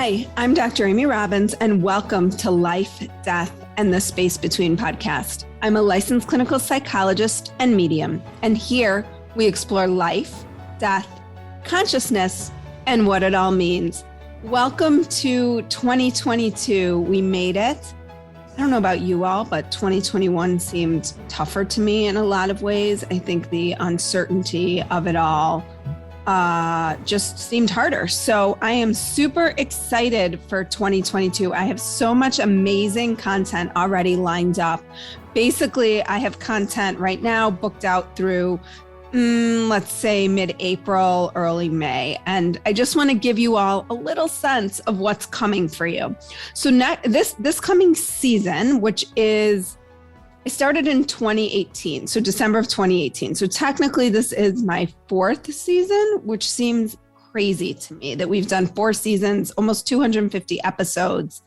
Hi, I'm Dr. Amy Robbins, and welcome to Life, Death, and the Space Between podcast. I'm a licensed clinical psychologist and medium, and here we explore life, death, consciousness, and what it all means. Welcome to 2022. We made it. I don't know about you all, but 2021 seemed tougher to me in a lot of ways. I think the uncertainty of it all just seemed harder. So I am super excited for 2022. I have so much amazing content already lined up. Basically, I have content right now booked out through, let's say mid-April, early May. And I just want to give you all a little sense of what's coming for you. So this coming season, which is, I started in 2018, so December of 2018. So technically this is my fourth season, which seems crazy to me that we've done 4 seasons, almost 250 episodes.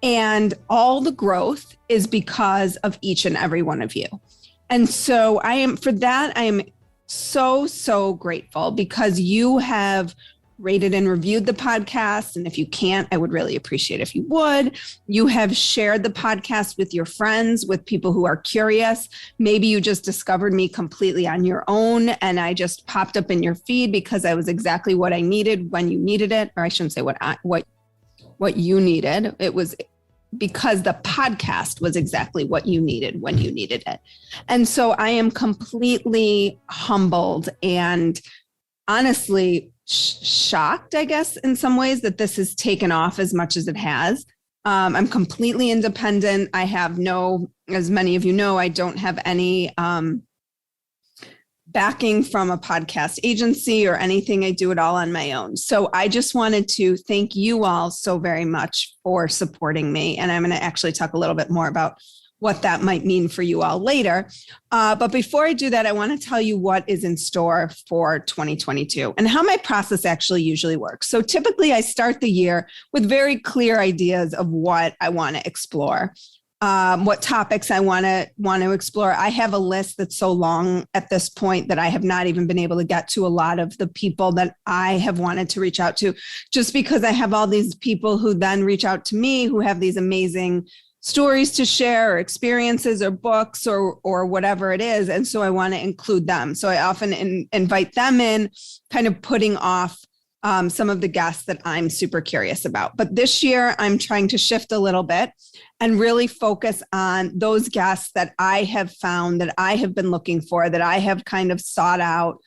And all the growth is because of each and every one of you. And so I am so grateful because you have rated and reviewed the podcast. And if you can't, I would really appreciate if you would. You have shared the podcast with your friends, with people who are curious. Maybe you just discovered me completely on your own and I just popped up in your feed because I was exactly what I needed when you needed it. Or I shouldn't say what you needed. It was because the podcast was exactly what you needed when you needed it. And so I am completely humbled and honestly shocked, I guess, in some ways that this has taken off as much as it has. I'm completely independent. I have as many of you know, I don't have any backing from a podcast agency or anything. I do it all on my own. So I just wanted to thank you all so very much for supporting me. And I'm going to actually talk a little bit more about what that might mean for you all later. But before I do that, I want to tell you what is in store for 2022 and how my process actually usually works. So typically I start the year with very clear ideas of what I want to explore, what topics I want to explore. I have a list that's so long at this point that I have not even been able to get to a lot of the people that I have wanted to reach out to, just because I have all these people who then reach out to me who have these amazing stories to share or experiences or books or whatever it is. And so I want to include them. So I often invite them in, kind of putting off some of the guests that I'm super curious about. But this year I'm trying to shift a little bit and really focus on those guests that I have found, that I have been looking for, that I have kind of sought out,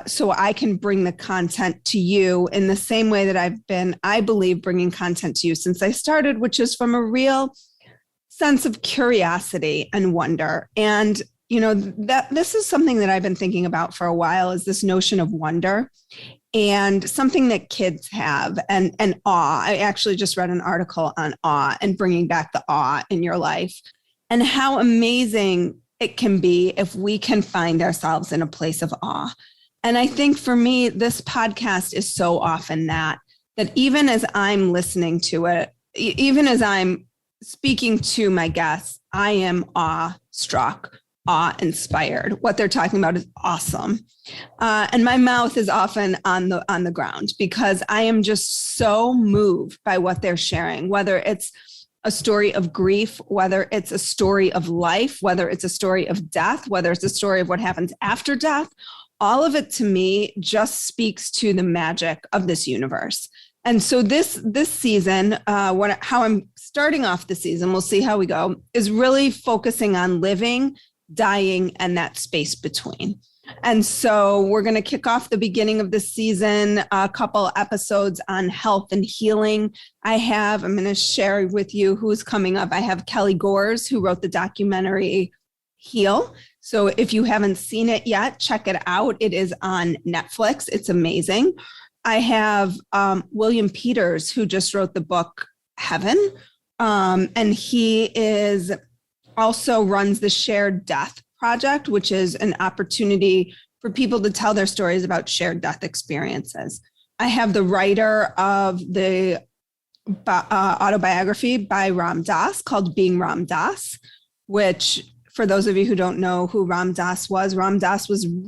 so I can bring the content to you in the same way that I've been, I believe, bringing content to you since I started, which is from a real sense of curiosity and wonder. And, you know, that this is something that I've been thinking about for a while, is this notion of wonder and something that kids have and awe. I actually just read an article on awe and bringing back the awe in your life and how amazing it can be if we can find ourselves in a place of awe. And I think for me, this podcast is so often that even as I'm listening to it, even as I'm speaking to my guests, I am awestruck, awe-inspired. What they're talking about is awesome. And my mouth is often on the ground because I am just so moved by what they're sharing, whether it's a story of grief, whether it's a story of life, whether it's a story of death, whether it's a story of what happens after death. All of it to me just speaks to the magic of this universe. And so this season, how I'm starting off the season, we'll see how we go, is really focusing on living, dying, and that space between. And so we're going to kick off the beginning of the season, a couple episodes on health and healing. I'm going to share with you who's coming up. I have Kelly Gores, who wrote the documentary Heal. So if you haven't seen it yet, check it out. It is on Netflix. It's amazing. I have William Peters, who just wrote the book Heaven. And he also runs the Shared Death Project, which is an opportunity for people to tell their stories about shared death experiences. I have the writer of the autobiography by Ram Dass called Being Ram Dass, which, for those of you who don't know who Ram Dass was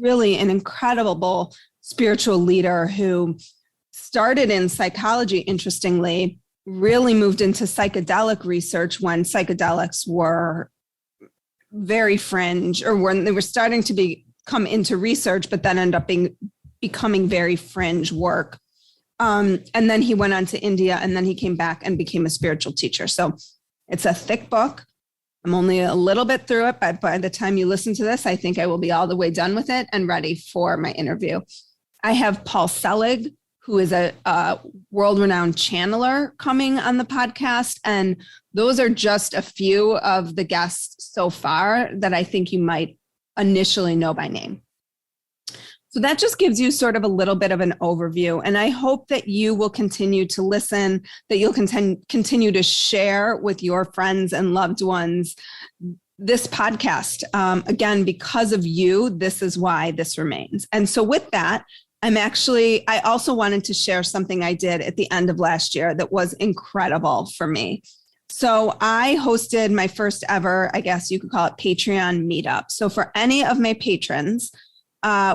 really an incredible spiritual leader who started in psychology, interestingly, really moved into psychedelic research when psychedelics were very fringe, or when they were starting to come into research, but then end up becoming very fringe work. And then he went on to India, and then he came back and became a spiritual teacher. So it's a thick book. I'm only a little bit through it, but by the time you listen to this, I think I will be all the way done with it and ready for my interview. I have Paul Selig, who is a world-renowned channeler, coming on the podcast. And those are just a few of the guests so far that I think you might initially know by name. So that just gives you sort of a little bit of an overview. And I hope that you will continue to listen, that you'll continue to share with your friends and loved ones this podcast. Again, because of you, this is why this remains. And so with that, I also wanted to share something I did at the end of last year that was incredible for me. So I hosted my first ever, I guess you could call it, Patreon meetup. So for any of my patrons,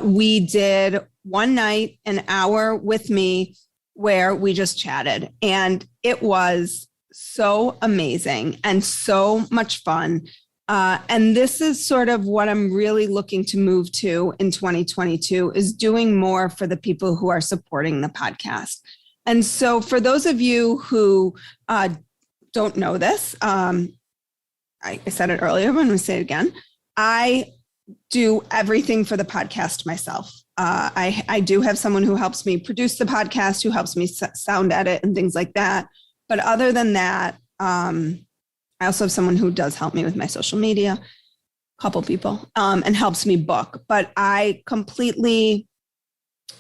we did one night, an hour with me, where we just chatted. And it was so amazing and so much fun. And this is sort of what I'm really looking to move to in 2022, is doing more for the people who are supporting the podcast. And so for those of you who don't know this, I said it earlier, but I'm going to say it again. I do everything for the podcast myself. I do have someone who helps me produce the podcast, who helps me sound edit and things like that. But other than that, I also have someone who does help me with my social media, a couple people, and helps me book. But I completely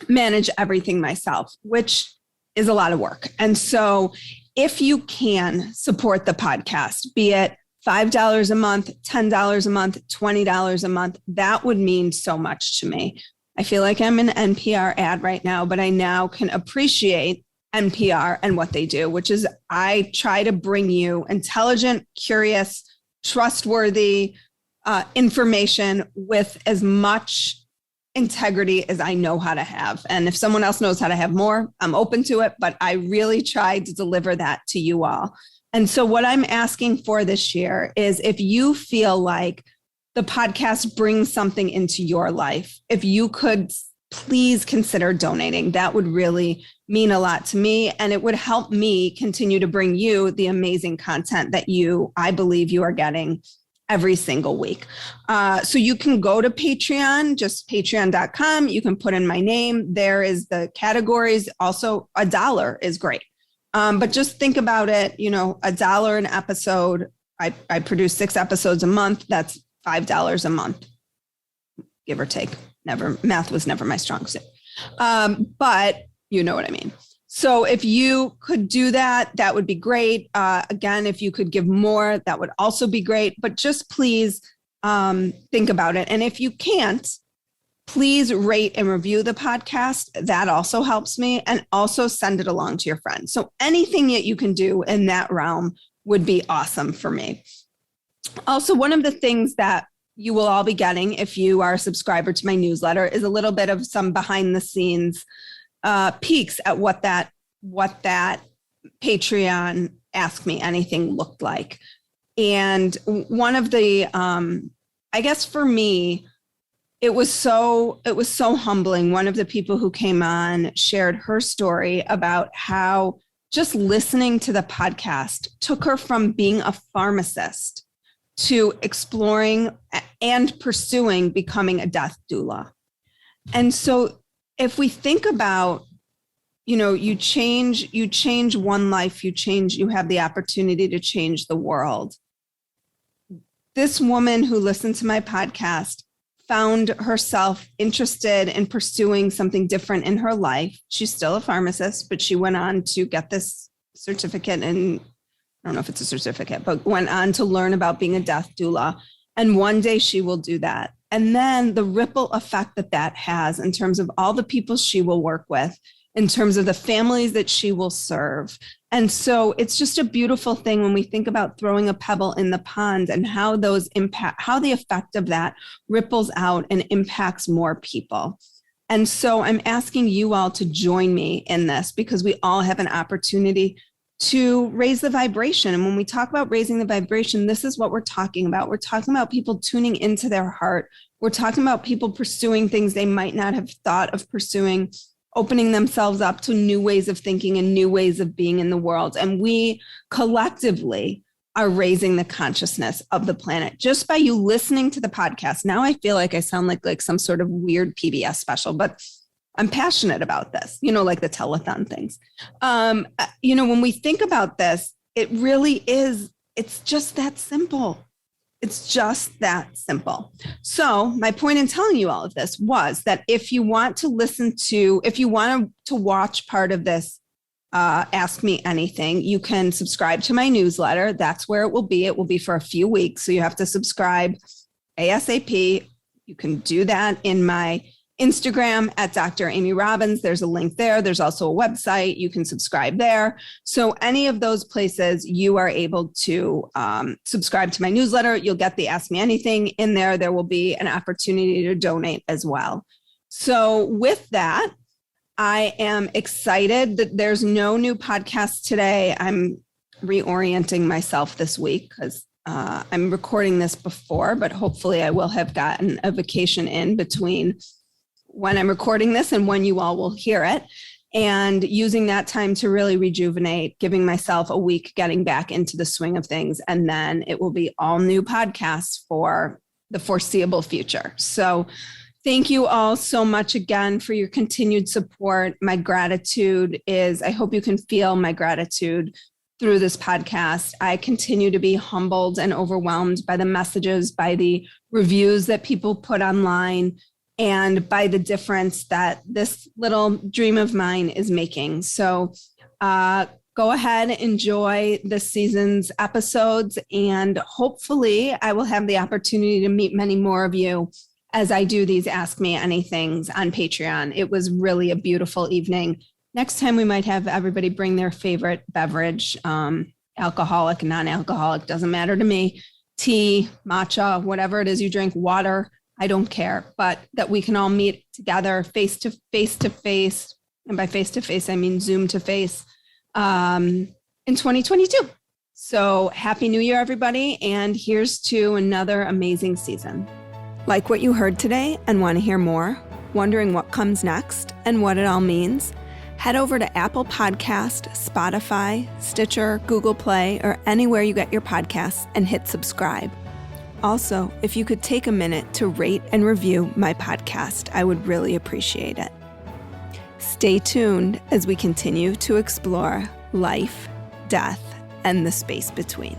manage everything myself, which is a lot of work. And so if you can support the podcast, be it $5 a month, $10 a month, $20 a month, that would mean so much to me. I feel like I'm an NPR ad right now, but I now can appreciate NPR and what they do, which is I try to bring you intelligent, curious, trustworthy information with as much integrity as I know how to have. And if someone else knows how to have more, I'm open to it, but I really try to deliver that to you all. And so what I'm asking for this year is, if you feel like the podcast brings something into your life, if you could please consider donating, that would really mean a lot to me. And it would help me continue to bring you the amazing content that I believe you are getting every single week. So you can go to Patreon, just patreon.com. You can put in my name. There is the categories. Also, $1 is great. But just think about it, $1 an episode. I produce 6 episodes a month. That's $5 a month, give or take. Math was never my strong suit. But you know what I mean. So if you could do that, that would be great. Again, if you could give more, that would also be great. But just please think about it. And if you can't, please rate and review the podcast. That also helps me. And also send it along to your friends. So anything that you can do in that realm would be awesome for me. Also, one of the things that you will all be getting if you are a subscriber to my newsletter is a little bit of some behind the scenes peeks at what that Patreon Ask Me Anything looked like. And one of the, I guess for me, it was so humbling. One of the people who came on shared her story about how just listening to the podcast took her from being a pharmacist to exploring and pursuing becoming a death doula. And so if we think about, you change one life, you have the opportunity to change the world. This woman who listened to my podcast found herself interested in pursuing something different in her life. She's still a pharmacist, but she went on to get this certificate, and I don't know if it's a certificate, but went on to learn about being a death doula. And one day she will do that. And then the ripple effect that has in terms of all the people she will work with, in terms of the families that she will serve. And so it's just a beautiful thing when we think about throwing a pebble in the pond and how the effect of that ripples out and impacts more people. And so I'm asking you all to join me in this because we all have an opportunity to raise the vibration. And when we talk about raising the vibration, this is what we're talking about. We're talking about people tuning into their heart. We're talking about people pursuing things they might not have thought of pursuing, opening themselves up to new ways of thinking and new ways of being in the world. And we collectively are raising the consciousness of the planet just by you listening to the podcast. Now I feel like I sound like some sort of weird PBS special, but I'm passionate about this, like the telethon things. When we think about this, it really is, it's just that simple. It's just that simple. So my point in telling you all of this was that if you want to watch part of this, Ask Me Anything, you can subscribe to my newsletter. That's where it will be. It will be for a few weeks. So you have to subscribe ASAP. You can do that in my Instagram at Dr. Amy Robbins. There's a link there. There's also a website. You can subscribe there. So any of those places, you are able to subscribe to my newsletter. You'll get the Ask Me Anything in there. There will be an opportunity to donate as well. So with that, I am excited that there's no new podcast today. I'm reorienting myself this week because I'm recording this before, but hopefully I will have gotten a vacation in between when I'm recording this and when you all will hear it, and using that time to really rejuvenate, giving myself a week, getting back into the swing of things. And then it will be all new podcasts for the foreseeable future. So thank you all so much again for your continued support. My gratitude is, I hope you can feel my gratitude through this podcast. I continue to be humbled and overwhelmed by the messages, by the reviews that people put online, and by the difference that this little dream of mine is making. So go ahead, enjoy this season's episodes, and hopefully I will have the opportunity to meet many more of you as I do these Ask Me Anythings on Patreon. It was really a beautiful evening. Next time we might have everybody bring their favorite beverage, alcoholic, non-alcoholic, doesn't matter to me, tea, matcha, whatever it is you drink, water, I don't care, but that we can all meet together face to face. And by face to face, I mean Zoom to face in 2022. So happy New Year, everybody. And here's to another amazing season. Like what you heard today and want to hear more? Wondering what comes next and what it all means? Head over to Apple Podcast, Spotify, Stitcher, Google Play, or anywhere you get your podcasts and hit subscribe. Also, if you could take a minute to rate and review my podcast, I would really appreciate it. Stay tuned as we continue to explore life, death, and the space between.